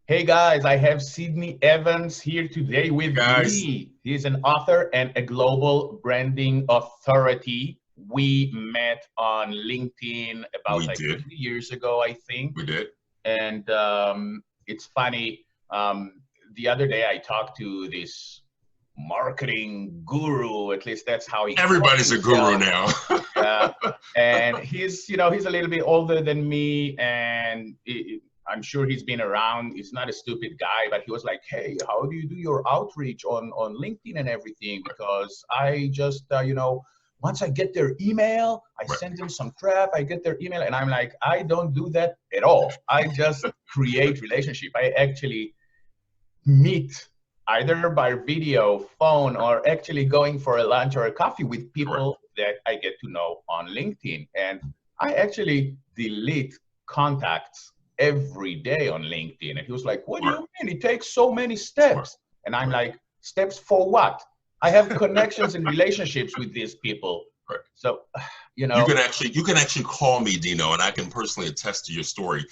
Hey guys, I have Sidney Evans here today Hey with guys, me. He's an author and a global branding authority. We met on LinkedIn about we like did, 2 years ago, I think. we did. And it's funny. The other day I talked to this marketing guru, at least that's how he calls Everybody's a guru himself. now. Yeah, and he's a little bit older than me, and I'm sure he's been around. He's not a stupid guy, but he was like, "Hey, how do you do your outreach on LinkedIn and everything? Because I just, once I get their email, I Right, send them some crap. I get their email, and I'm like, I don't do that at all. I just create relationship. I actually meet either by video, phone, or actually going for a lunch or a coffee with correct. people that I get to know on LinkedIn. And I actually delete contacts every day on LinkedIn. And he was like, "What do Smart, you mean? It takes so many smart. steps." And I'm Right, like, "Steps for what? I have connections and relationships with these people." right. So, you You know, can actually call me Dino, and I can personally attest to your story.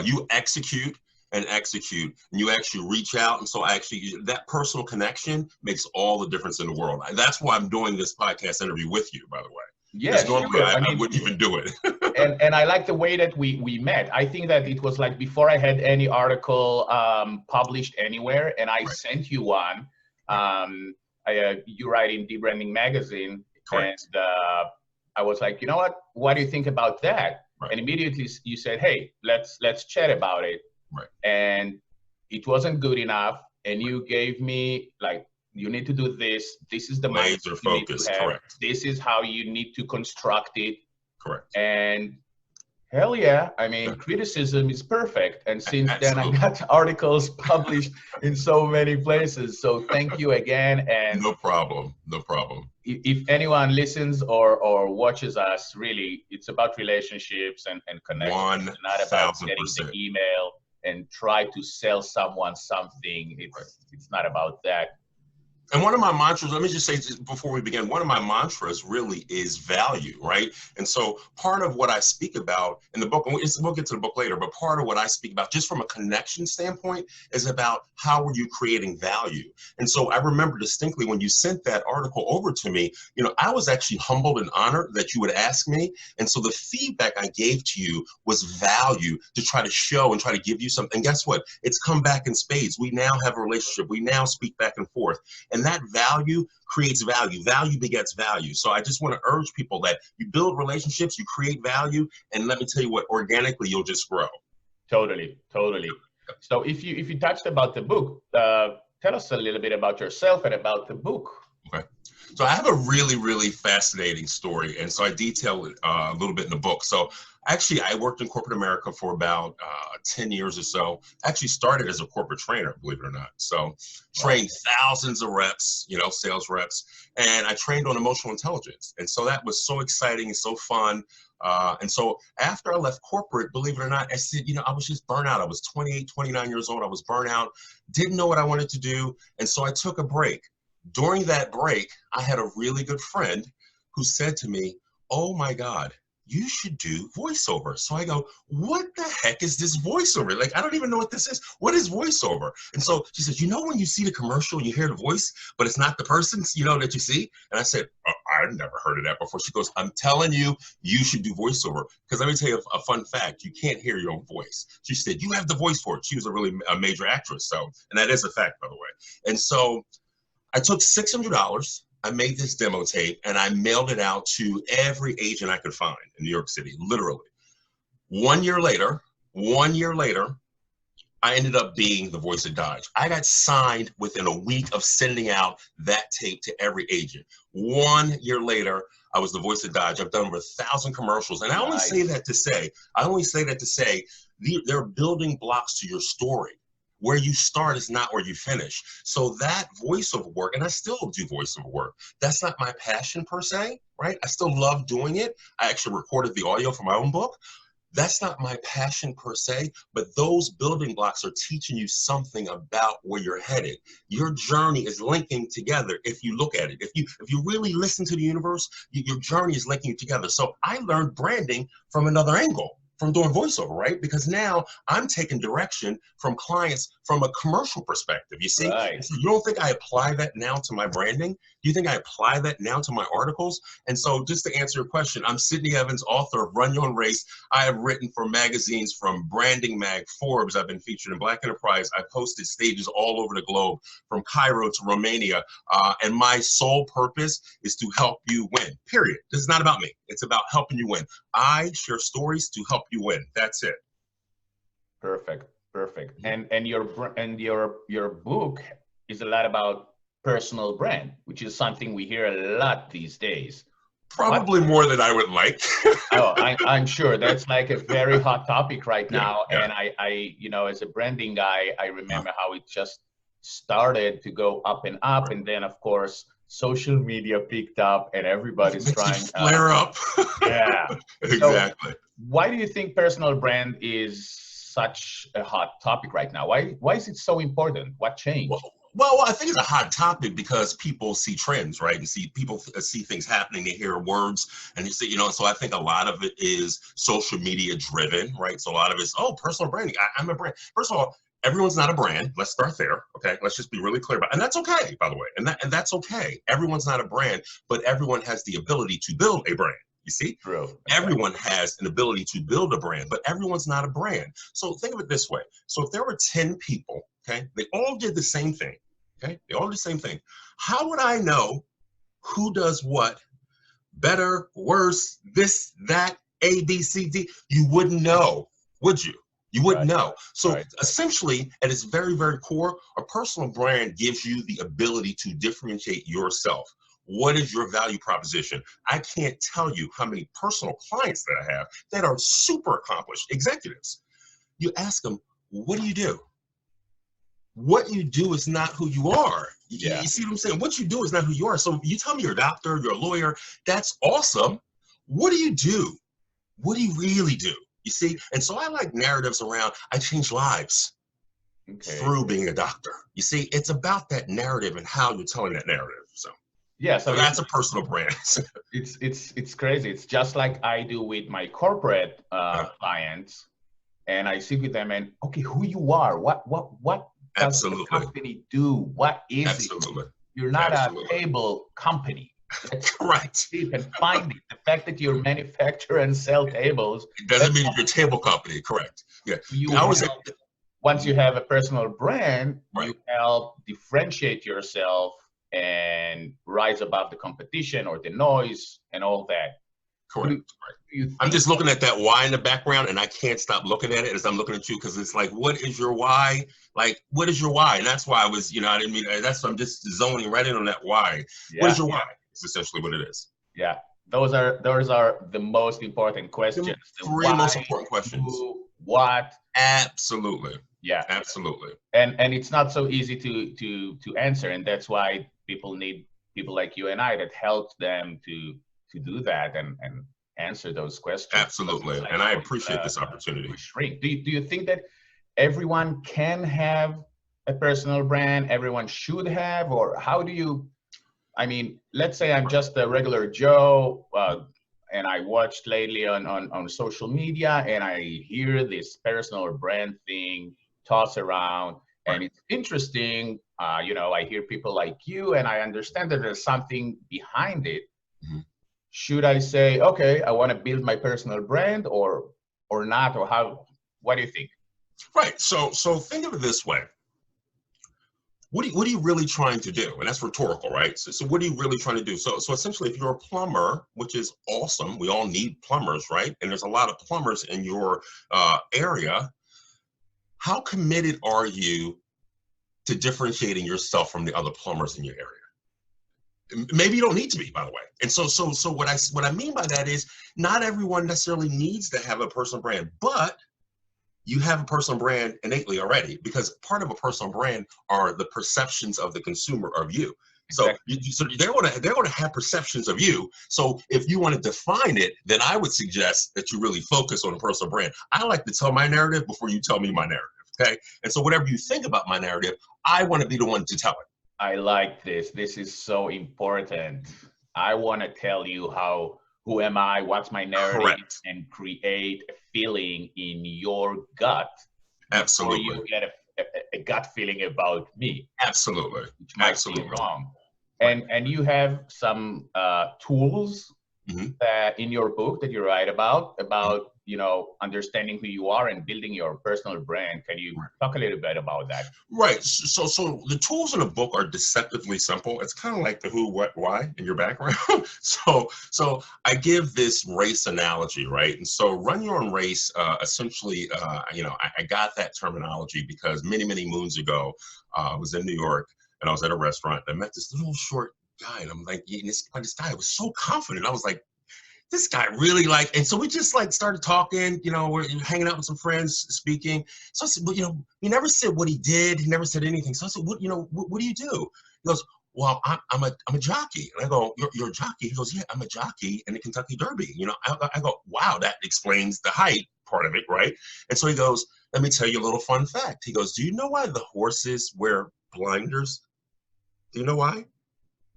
You execute and execute, and you actually reach out, and so actually that personal connection makes all the difference in the world. That's why I'm doing this podcast interview with you, by the way, yeah, because normally sure. I I mean, wouldn't even do it. and I like the way that we met. I think that it was like before I had any article published anywhere, and I Right, sent you one. right. You write in The Branding Magazine, and Correct. I was like, you know what do you think about that? Right, And immediately you said, hey, let's chat about it. right. And it wasn't good enough, and you gave me like, you need to do this. This is the mindset Laser you need to focus. have. Correct. This is how you need to construct it. Correct. And hell yeah. I Yeah, mean, criticism is perfect. And since then, I absolutely. got articles published in so many places. So thank you again. And No problem. No problem. if anyone listens or watches us, really, it's about relationships and connections. It's not about getting the 1000%. email and try to sell someone something. Right. It's not about that. And one of my mantras, let me just say before we begin, one of my mantras really is value, right? And so part of what I speak about in the book, and we'll get to the book later, but part of what I speak about just from a connection standpoint is about how are you creating value? And so I remember distinctly when you sent that article over to me, I was actually humbled and honored that you would ask me. And so the feedback I gave to you was value to try to show and try to give you something. And guess what? It's come back in spades. We now have a relationship. We now speak back and forth. And that value creates value. Value begets value. So I just want to urge people that you build relationships, you create value, and let me tell you what, organically, you'll just grow. Totally, totally. So if you touched about the book, tell us a little bit about yourself and about the book. Okay. So I have a really, really fascinating story. And so I detail it a little bit in the book. So actually, I worked in corporate America for about 10 years or so. Actually started as a corporate trainer, believe it or not. So Wow. trained thousands of reps, sales reps, and I trained on emotional intelligence. And so that was so exciting and so fun. And so after I left corporate, believe it or not, I said, I was just burnt out. I was 28, 29 years old. I was burnt out, didn't know what I wanted to do. And so I took a break. During that break, I had a really good friend who said to me, "Oh my God, you should do voiceover." So I go, "What the heck is this voiceover? Like, I don't even know what this is. What is voiceover?" And so she says, when you see the commercial, you hear the voice, but it's not the person, that you see? And I said, I've never heard of that before. She goes, "I'm telling you, you should do voiceover. Because let me tell you a fun fact. You can't hear your own voice." She said, "You have the voice for it." She was a major actress. So, and that is a fact, by the way. And so I took $600. I made this demo tape and I mailed it out to every agent I could find in New York City, literally. 1 year later, I ended up being the voice of Dodge. I got signed within a week of sending out that tape to every agent. 1 year later, I was the voice of Dodge. I've done over 1,000 commercials. And I only say Nice. that to say, there are building blocks to your story. Where you start is not where you finish. So that voiceover work, and I still do voiceover work, that's not my passion per se, right? I still love doing it. I actually recorded the audio for my own book. That's not my passion per se, but those building blocks are teaching you something about where you're headed. Your journey is linking together if you look at it. If you really listen to the universe, your journey is linking together. So I learned branding from another angle. from doing voiceover, right? Because now I'm taking direction from clients from a commercial perspective, you see? Right. So you don't think I apply that now to my branding? Do you think I apply that now to my articles? And so just to answer your question, I'm Sidney Evans, author of Run Your Own Race. I have written for magazines from Branding Mag, Forbes. I've been featured in Black Enterprise. I've hosted stages all over the globe, from Cairo to Romania. And my sole purpose is to help you win, period. This is not about me. It's about helping you win. I share stories to help you win. That's it. Perfect. Perfect. And your book is a lot about personal brand, which is something we hear a lot these days. Probably more than I would like. Oh, I'm sure that's like a very hot topic right now. Yeah. And I, you know, as a branding guy, I remember how it just started to go up and up. And then of course, social media picked up and everybody's trying to flare up. Yeah. Exactly. So why do you think personal brand is such a hot topic right now? Why is it so important? What changed? Well, I think it's a hot topic because people see trends, right? And people see things happening. They hear words, and you see, you know. So I think a lot of it is social media driven, right? So a lot of it's personal branding. I'm a brand. First of all, everyone's not a brand. Let's start there, okay? Let's just be really clear about, and that's okay, by the way, and that's okay. Everyone's not a brand, but everyone has the ability to build a brand. You see? True. Everyone has an ability to build a brand, but everyone's not a brand. So think of it this way. So if there were 10 people, okay, they all did the same thing, okay? They all did the same thing. How would I know who does what better, worse, this, that, A, B, C, D? You wouldn't know, would you? You wouldn't know. So essentially, at its very, very core, a personal brand gives you the ability to differentiate yourself. What is your value proposition? I can't tell you how many personal clients that I have that are super accomplished executives. You ask them, what do you do? What you do is not who you are. Yeah. You see what I'm saying? What you do is not who you are. So you tell me you're a doctor, you're a lawyer, that's awesome. What do you do? What do you really do? You see? And so I like narratives around, I change lives through being a doctor. You see, it's about that narrative and how you're telling that narrative. Yeah, so that's a personal brand. it's crazy. It's just like I do with my corporate clients, and I sit with them and okay, who you are, what does the company do? What is it? You're not a table company. Correct. You can find it. The fact that you manufacture and sell tables, it doesn't mean you're a table company. Correct. Yeah. Once you have a personal brand, you help differentiate yourself and rise above the competition or the noise and all that. Correct. I'm just looking at that why in the background, and I can't stop looking at it as I'm looking at you, because it's like, what is your why? Like, what is your why? And that's why I was, I didn't mean, that's why I'm just zoning right in on that why. Yeah, what is your why? It's essentially what it is. Yeah, those are the most important questions. The three most important questions. Who, what? Absolutely. Yeah, absolutely. And it's not so easy to answer, and that's why people need people like you and I that help them to do that and answer those questions. Absolutely, and I appreciate this opportunity. Do you think that everyone can have a personal brand? Everyone should have, or how do you? I mean, let's say I'm just a regular Joe, and I watched lately on social media, and I hear this personal brand thing tossed around, and it's interesting. I hear people like you, and I understand that there's something behind it. Mm-hmm. Should I say, okay, I want to build my personal brand, or not, or how? What do you think? Right. So think of it this way. What are you really trying to do? And that's rhetorical, right? So what are you really trying to do? So essentially, if you're a plumber, which is awesome, we all need plumbers, right? And there's a lot of plumbers in your area. How committed are you to differentiating yourself from the other plumbers in your area? Maybe you don't need to be, by the way. And so what I mean by that is not everyone necessarily needs to have a personal brand, but you have a personal brand innately already, because part of a personal brand are the perceptions of the consumer of you. Exactly. So they're going to have perceptions of you. So if you want to define it, then I would suggest that you really focus on a personal brand. I like to tell my narrative before you tell me my narrative. Okay. And so whatever you think about my narrative, I want to be the one to tell it. I like this. This is so important. I want to tell you who am I, what's my narrative, Correct. and create a feeling in your gut before Absolutely. you get a gut feeling about me, Absolutely. which might be Absolutely. wrong. Right. And you have some tools Mm-hmm. that in your book that you write about understanding who you are and building your personal brand. Can you talk a little bit about that? Right. So the tools in the book are deceptively simple. It's kind of like the who, what, why in your background. So I give this race analogy, right? And so run your own race, essentially, I got that terminology because many moons ago, I was in New York and I was at a restaurant and I met this little short guy and I'm like, this guy was so confident. I was like, this guy really and so we just started talking, we're hanging out with some friends, speaking. So I said, well, he never said what he did. He never said anything. So I said, what do you do? He goes, well, I'm a jockey. And I go, you're a jockey? He goes, yeah, I'm a jockey in the Kentucky Derby. I go, wow, that explains the height part of it, right? And so he goes, let me tell you a little fun fact. He goes, do you know why the horses wear blinders? Do you know why?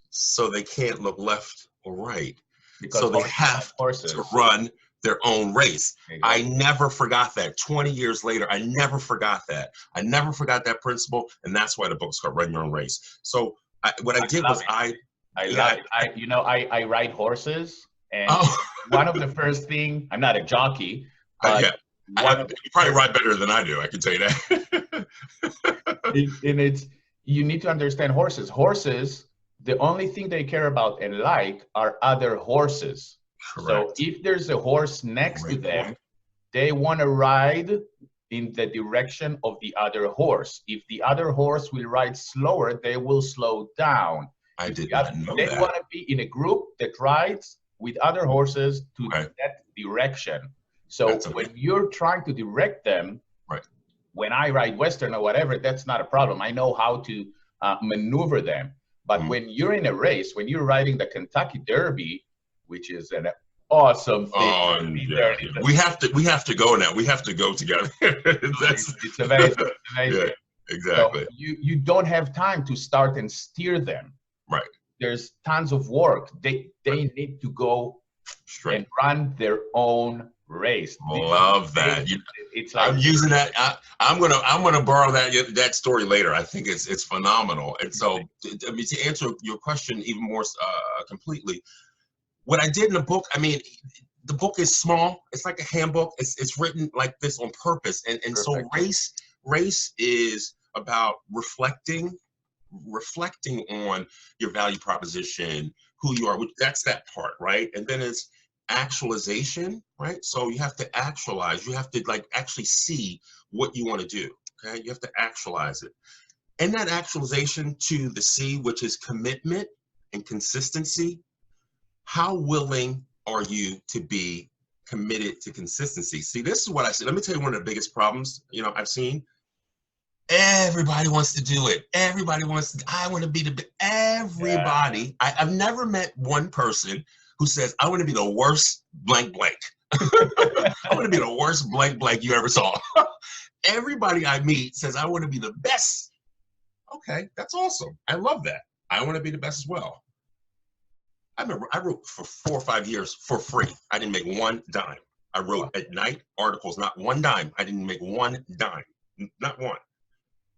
So they can't look left or right. Because So they have to run their own race. I never forgot that. 20 years later, I never forgot that. I never forgot that principle, and that's why the book's called Run Your Own Race. So what I did was I love it. I ride horses, and one of the first thing, I'm not a jockey, but you probably ride better than I do. I can tell you that. And you need to understand horses. Horses, the only thing they care about and like are other horses. Correct. So if there's a horse next to them, they want to ride in the direction of the other horse. If the other horse will ride slower, they will slow down. I did not know they that. They want to be in a group that rides with other horses to that direction. So when you're trying to direct them, when I ride Western or whatever, that's not a problem. I know how to maneuver them. But when you're in a race, when you're riding the Kentucky Derby, which is an awesome thing. We have to go now. We have to go together. It's amazing. It's amazing. Yeah, exactly. So you don't have time to start and steer them. Right. There's tons of work. They need to go and run their own race. Love that. It's like, I'm using that. I'm gonna borrow that story later. I think it's phenomenal. And so, I mean, to answer your question even more completely, what I did in the book, I mean, the book is small. It's like a handbook. It's written like this on purpose. And so race is about reflecting on your value proposition, who you are. That's that part, right? And then it's actualization, right? So you have to actualize. You have to actually see what you want to do. Okay, you have to actualize it. And that actualization to the C, which is commitment and consistency. How willing are you to be committed to consistency? See, this is what I see. Let me tell you one of the biggest problems, I've seen. Everybody wants to do it. Everybody wants I want to be everybody. Yeah. I've never met one person who says, I want to be the worst blank blank. I want to be the worst blank blank you ever saw. Everybody I meet says, I want to be the best. Okay, that's awesome. I love that. I want to be the best as well. I wrote for 4 or 5 years for free. I didn't make one dime. I wrote at night articles, not one dime. I didn't make one dime, not one.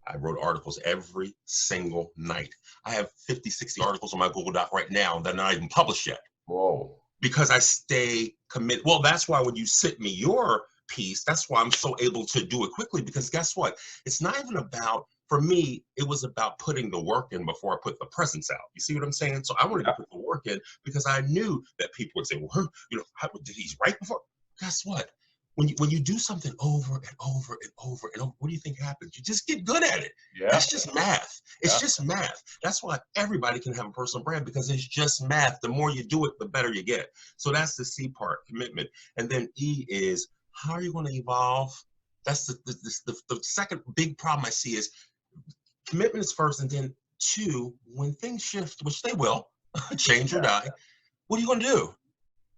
I wrote articles every single night. I have 50, 60 articles on my Google Doc right now that are not even published yet. Whoa. Because I stay committed. Well, that's why when you sent me your piece, that's why I'm so able to do it quickly, because guess what? It's not even about, for me, it was about putting the work in before I put the presents out. You see what I'm saying? So I wanted to put the work in because I knew that people would say, well, did he write before? Guess what? When you do something over and over and over and over, what do you think happens? You just get good at it. Yeah. That's just math. It's just math. That's why everybody can have a personal brand, because it's just math. The more you do it, the better you get. So that's the C part, commitment. And then E is, how are you going to evolve? That's the second big problem I see is commitment is first, and then 2, when things shift, which they will, change or die, what are you going to do?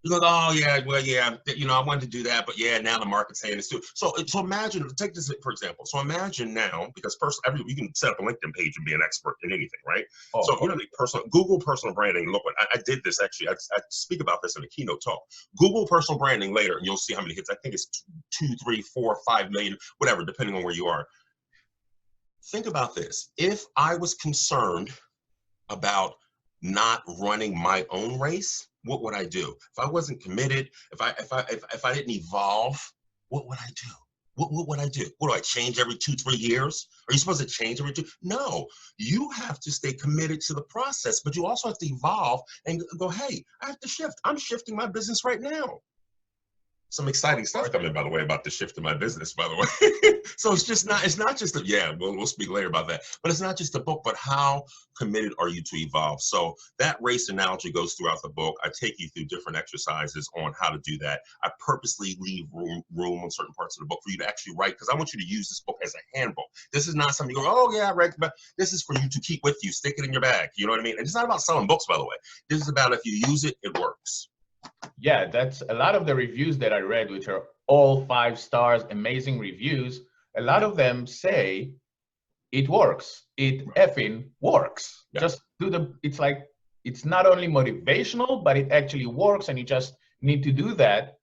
You go, oh yeah, well yeah, you know, I wanted to do that, but yeah, now the market's saying this too. So imagine, take this for example. So imagine now, because you can set up a LinkedIn page and be an expert in anything, right? Oh, So you know, Google personal branding. Look, I did this actually. I speak about this in a keynote talk. Google personal branding later, and you'll see how many hits. I think it's 2, 3, 4, 5 million, whatever, depending on where you are. Think about this. If I was concerned about not running my own race, what would I do? If I wasn't committed, if I didn't evolve, what would I do? What would I do? What do I change every 2, 3 years? Are you supposed to change every 2? No, you have to stay committed to the process, but you also have to evolve and go, hey, I have to shift. I'm shifting my business right now. Some exciting stuff coming, by the way, about the shift in my business, by the way. So it's not just we'll speak later about that, but it's not just a book, but how committed are you to evolve? So that race analogy goes throughout the book. I take you through different exercises on how to do that. I purposely leave room on certain parts of the book for you to actually write, because I want you to use this book as a handbook. This is not something you go, oh yeah, I read, but this is for you to keep with you, stick it in your bag. You know what I mean? And it's not about selling books, by the way. This is about, if you use it, it works. Yeah, that's a lot of the reviews that I read, which are all 5 stars, amazing reviews. A lot of them say it works. It effing works. Yeah. Just it's like, it's not only motivational, but it actually works, and you just need to do that.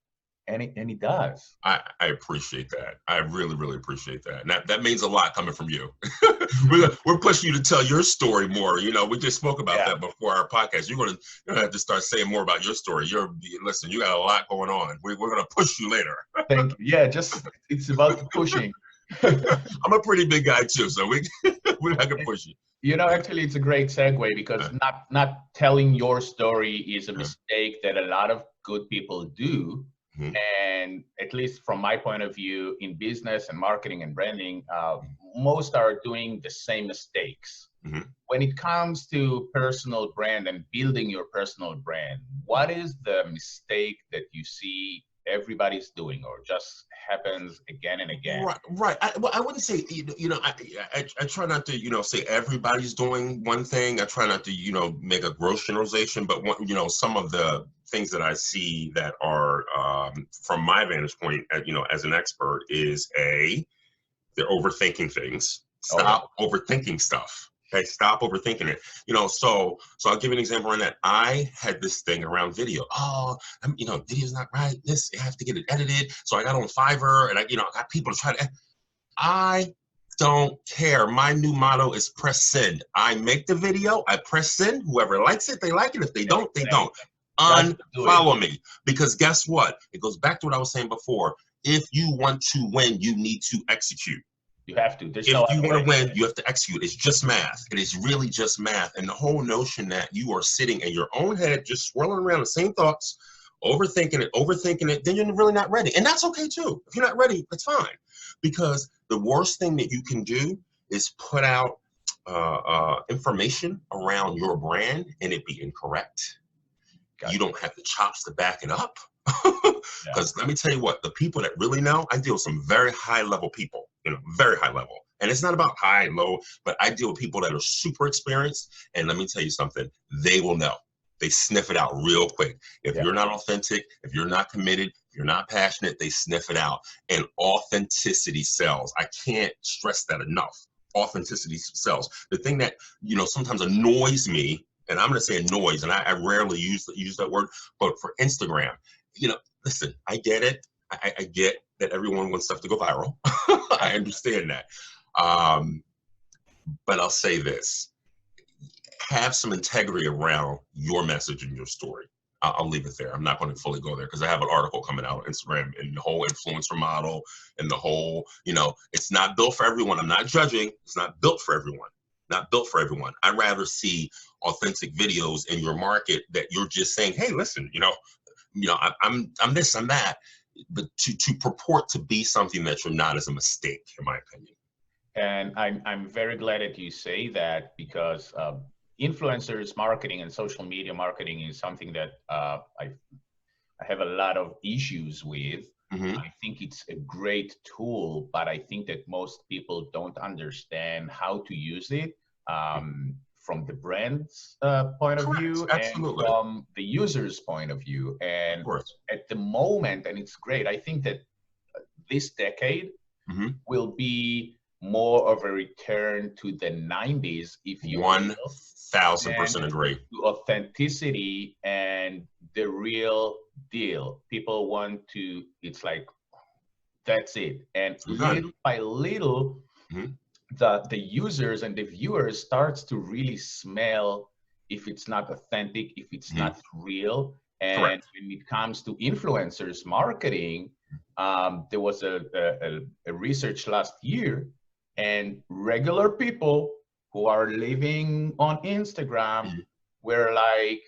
And it does. I appreciate that. I really, really appreciate that. And that means a lot coming from you. We're pushing you to tell your story more. You know, we just spoke about that before our podcast. You're going to have to start saying more about your story. Listen, you got a lot going on. We're going to push you later. Thank you. Yeah, it's about pushing. I'm a pretty big guy too, so I can push you. You know, actually, it's a great segue, because not telling your story is a mistake that a lot of good people do. Mm-hmm. And at least from my point of view, in business and marketing and branding, most are doing the same mistakes. Mm-hmm. When it comes to personal brand and building your personal brand, what is the mistake that you see everybody's doing, or just happens again and again? Right. I wouldn't say, I try not to, say everybody's doing one thing. I try not to, make a gross generalization, but some of the things that I see that are, from my vantage point, as an expert, is they're overthinking things. Stop overthinking stuff. Okay, stop overthinking it. So I'll give you an example on that. I had this thing around video. Video's not right. I have to get it edited. So I got on Fiverr, and I got people to try to. I don't care. My new motto is press send. I make the video, I press send. Whoever likes it, they like it. If they don't, they don't. Unfollow me, because guess what? It goes back to what I was saying before. If you want to win, you need to execute. You have to. If you want to win, you have to execute. It's just math. It is really just math. And the whole notion that you are sitting in your own head, just swirling around the same thoughts, overthinking it, then you're really not ready. And that's okay too. If you're not ready, that's fine. Because the worst thing that you can do is put out information around your brand and it be incorrect. You don't have the chops to back it up. Because let me tell you what, the people that really know, I deal with some very high level people, very high level. And it's not about high, low, but I deal with people that are super experienced. And let me tell you something, they will know. They sniff it out real quick. If you're not authentic, if you're not committed, if you're not passionate, they sniff it out. And authenticity sells. I can't stress that enough. Authenticity sells. The thing that, sometimes annoys me, and I'm going to say annoys, and I rarely use that word, but for Instagram, listen, I get it. I get that everyone wants stuff to go viral. I understand that. But I'll say this. Have some integrity around your message and your story. I'll leave it there. I'm not going to fully go there because I have an article coming out on Instagram and the whole influencer model and the whole, it's not built for everyone. I'm not judging. It's not built for everyone. Not built for everyone. I'd rather see authentic videos in your market that you're just saying, hey, listen, I'm this, I'm that. But to purport to be something that you're not is a mistake, in my opinion. And I'm very glad that you say that, because influencers marketing and social media marketing is something that I have a lot of issues with. Mm-hmm. I think it's a great tool, but I think that most people don't understand how to use it. from the brand's point of Correct. view and Absolutely. from the user's point of view. Of And course. at the moment, and it's great, I think that this decade will be more of a return to the 90s, if you will, 1000% and agree. to authenticity and the real deal. People want to, it's like, that's it. And little by little, the users and the viewers starts to really smell if it's not authentic, if it's not real. And Correct. when it comes to influencers marketing, there was a research last year, and regular people who are living on Instagram were like,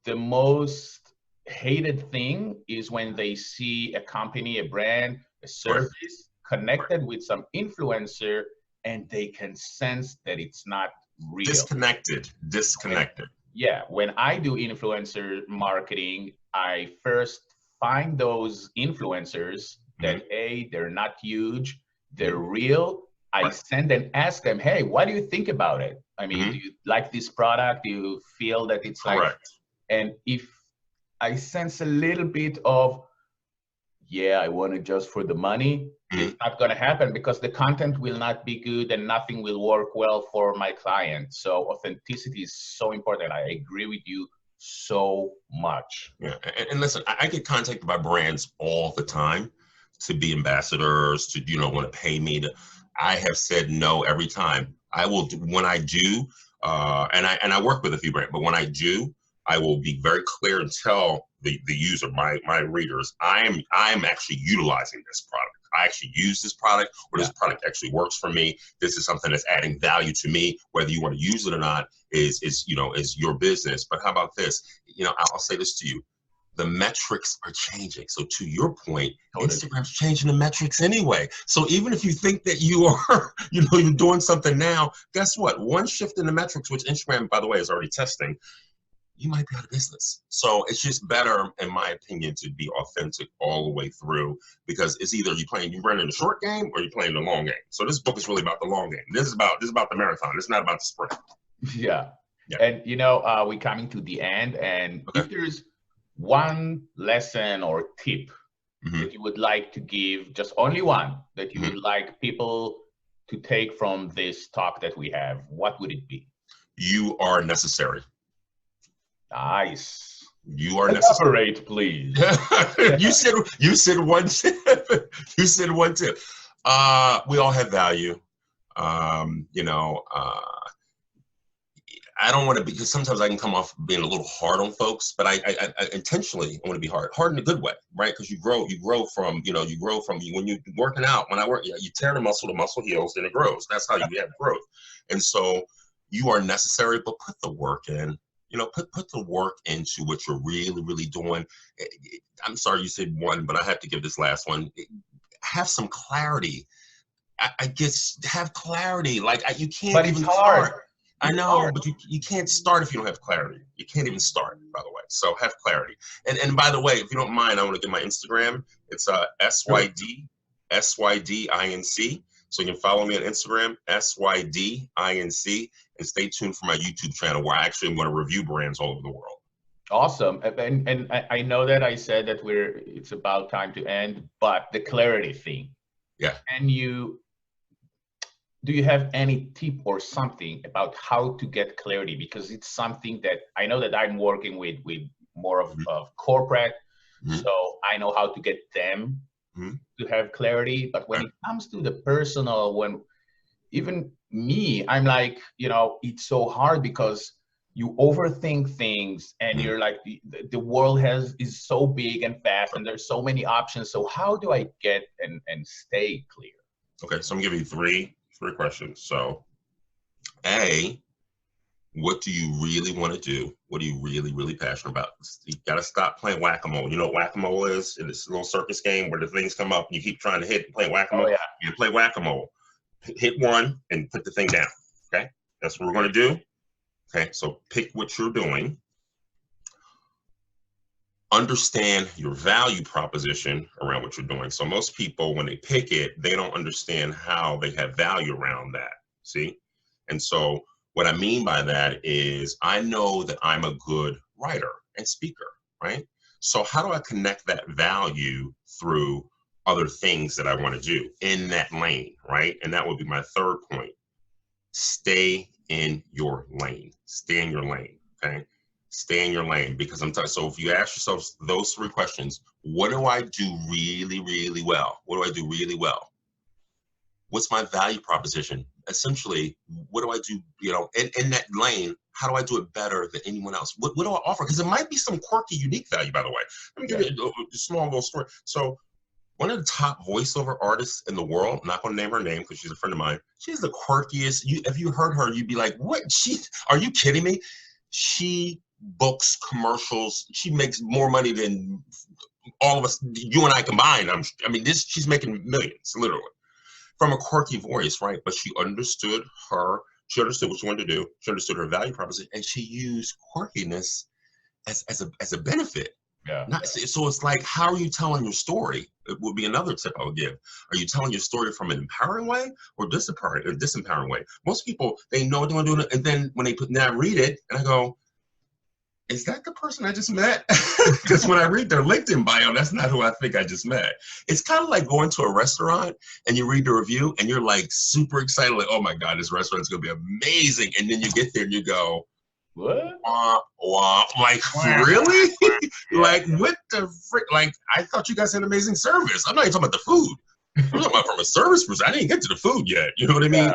the most hated thing is when they see a company, a brand, a service connected with some influencer, and they can sense that it's not real. Disconnected. Yeah, when I do influencer marketing, I first find those influencers that, A, they're not huge, they're real. I send and ask them, hey, what do you think about it? I mean, do you like this product? Do you feel that it's like, and if I sense a little bit of, yeah, I want it just for the money, it's not going to happen, because the content will not be good and nothing will work well for my client. So authenticity is so important. I agree with you so much. Yeah, and listen, I get contacted by brands all the time to be ambassadors, to, you know, want to pay me to. I have said no every time. I will do, when I do, and I work with a few brands, but when I do, I will be very clear and tell the user, my readers, I'm actually utilizing this product. I actually use this product, or this product actually works for me. This is something that's adding value to me. Whether you want to use it or not is your business. But how about this? You know, I'll say this to you. The metrics are changing. So to your point, Instagram's changing the metrics anyway. So even if you think that you are, you're doing something now, guess what? One shift in the metrics, which Instagram, by the way, is already testing, you might be out of business. So it's just better, in my opinion, to be authentic all the way through, because it's either you're running the short game or you're playing the long game. So this book is really about the long game. This is about the marathon. It's not about the sprint. Yeah. And we're coming to the end, and if there's one lesson or tip that you would like to give, just only one, that you would like people to take from this talk that we have, what would it be? You are necessary. Nice. You are necessary. Elaborate, please. you said one tip. You said one tip. We all have value. I don't want to, because sometimes I can come off being a little hard on folks, but I intentionally want to be hard in a good way, right? Because you grow from when you're working out. When I work, you tear the muscle heals, then it grows. That's how you have growth. And so you are necessary, but put the work in. Put the work into what you're really, really doing. I'm sorry you said one, but I have to give this last one. Have some clarity. I guess have clarity. Like you can't. But it's even hard. Start. I know, but you can't start if you don't have clarity. You can't even start, by the way. So have clarity. And by the way, if you don't mind, I want to give my Instagram. It's SYDINC. So you can follow me on Instagram, SYDINC, and stay tuned for my YouTube channel, where I actually am going to review brands all over the world. Awesome. And I know that I said that it's about time to end, but the clarity thing. Yeah. And do you have any tip or something about how to get clarity? Because it's something that I know that I'm working with more of corporate. So I know how to get them to have clarity. But when it comes to the personal, when even me, I'm like, it's so hard because you overthink things, and you're like, the world is so big and fast, and there's so many options. So how do I get and stay clear? Okay, so I'm gonna give you three questions. So, A, what do you really want to do? What are you really, really passionate about? You got to stop playing whack-a-mole. You know what whack-a-mole is? It's a little circus game where the things come up and you keep trying to hit and play whack-a-mole. Oh, yeah. You play whack-a-mole. Hit one and put the thing down. Okay? That's what we're going to do. Okay, so pick what you're doing. Understand your value proposition around what you're doing. So most people, when they pick it, they don't understand how they have value around that. See? And so What I mean by that is I know that I'm a good writer and speaker, right? So how do I connect that value through other things that I want to do in that lane, right? And that would be my third point. Stay in your lane. Stay in your lane, okay? Stay in your lane, because I'm telling you, so if you ask yourself those three questions, what do I do really, really well? What do I do really well? What's my value proposition? Essentially, what do I do, in that lane? How do I do it better than anyone else? What do I offer? Because it might be some quirky, unique value, by the way. Let me give you a small little story. So one of the top voiceover artists in the world, I'm not going to name her name because she's a friend of mine. She's the quirkiest. If you heard her, you'd be like, what? Are you kidding me? She books commercials. She makes more money than all of us, you and I combined. She's making millions, literally, from a quirky voice, right? But she understood what she wanted to do. She understood her value proposition, and she used quirkiness as a benefit. Yeah. So it's like, how are you telling your story? It would be another tip I would give. Are you telling your story from an empowering way or disempowering way? Most people, they know what they want to do, and then when I read it, and I go, is that the person I just met? Because when I read their LinkedIn bio, that's not who I think I just met. It's kind of like going to a restaurant and you read the review and you're like super excited, like, oh my God, this restaurant's gonna be amazing. And then you get there and you go, what? Like, really? Like, what the frick? Like, I thought you guys had amazing service. I'm not even talking about the food. I'm talking about from a service perspective. I didn't get to the food yet. You know what I mean?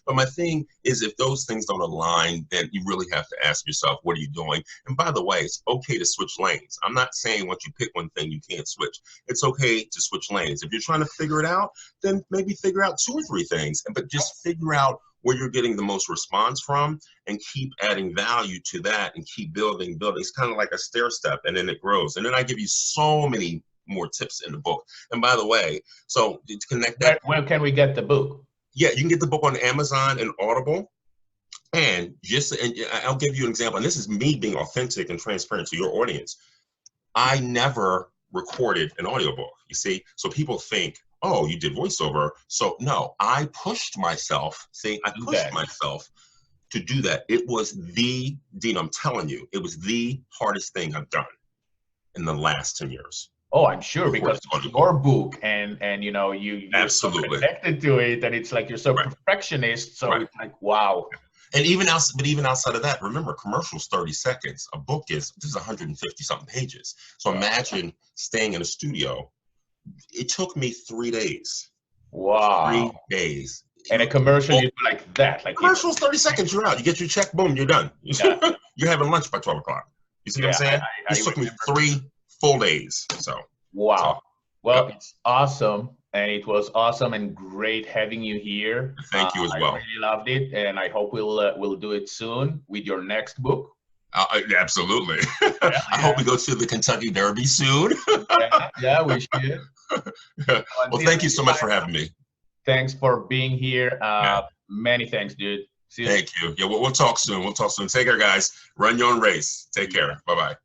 But my thing is, if those things don't align, then you really have to ask yourself, what are you doing? And by the way, it's okay to switch lanes. I'm not saying once you pick one thing, you can't switch. It's okay to switch lanes. If you're trying to figure it out, then maybe figure out 2 or 3 things, but just figure out where you're getting the most response from and keep adding value to that and keep building. It's kind of like a stair step, and then it grows. And then I give you so many more tips in the book. And by the way, so to connect that. Where can we get the book? Yeah, you can get the book on Amazon and Audible. And I'll give you an example. And this is me being authentic and transparent to your audience. I never recorded an audiobook, you see? So people think, oh, you did voiceover. So no, I pushed myself. Myself to do that. It was Dean, I'm telling you, it was the hardest thing I've done in the last 10 years. Oh, I'm sure, because it's your book, and you're absolutely so connected to it, and it's like you're so perfectionist. So it's like, wow. And even outside of that, remember, commercials 30 seconds. A book is 150 something pages. So imagine staying in a studio. It took me 3 days. Wow. 3 days. And a commercial, you do like that. Like commercials, 30 seconds, you're out. You get your check, boom, you're done. You're having lunch by 12 o'clock. You see what I'm saying? It took me 3 full days. So wow. Well, it's awesome, and it was awesome and great having you here. Thank you as well. I really loved it, and I hope we'll do it soon with your next book. Absolutely. I hope we go to the Kentucky Derby soon. yeah, we should. Well, thank you so much for having me. Thanks for being here. Many thanks, dude. See you. Thank you. Yeah, we'll talk soon. Take care, guys. Run your own race. Take care. Bye-bye.